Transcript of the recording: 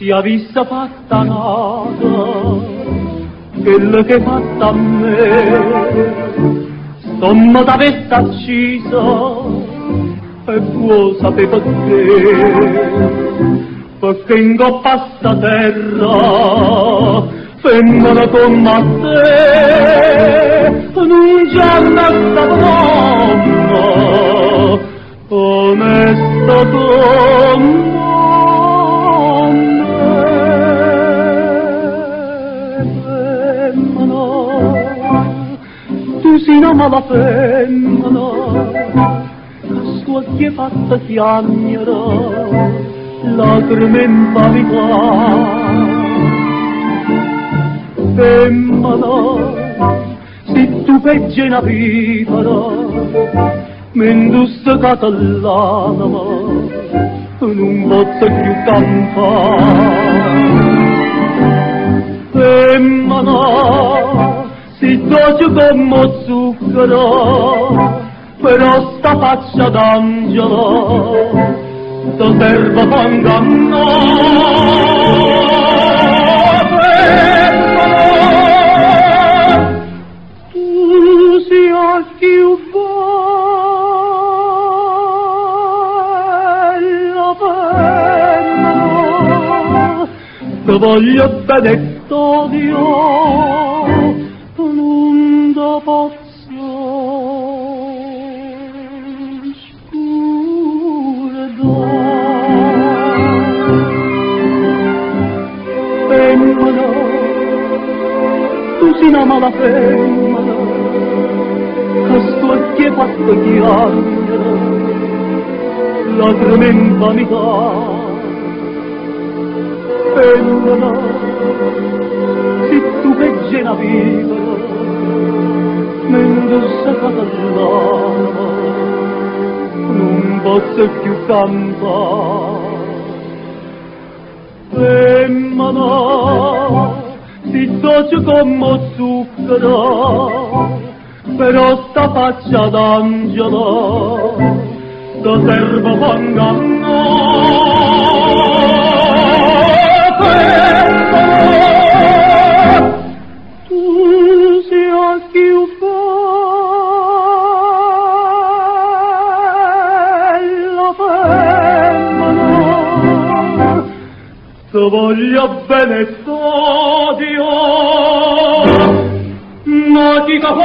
sia vista fatta nata, quello che fatta a me, somma da vesta accisa, e vuoi sapere perché in coppa a sta terra, femmina come te, non c'è una donna, onesta come tu sei una mala femmina, che sua chi è fatta chiamera, lacrime in parità. Femmina, se tu peggi una vipera, m'indusse catalana, non posso più cantare. Femmina, si dolce come zucchero, però sta faccia d'angelo, ti serve per ingannare. Tu sia più bella, bella, ti voglio bene t'odio, tu sei una mala femmina, che sto che fatto chiamare, lacrime in vanità. Femmina, se tu peggi una vipera, m'indusse catalana, non posso più cantare. Femmina, si dolce come zucchero, però sta faccia d'angelo, ti serve per ingannare. Tu sia più bella, femmina, ti voglio bene t'odio, ma ti capo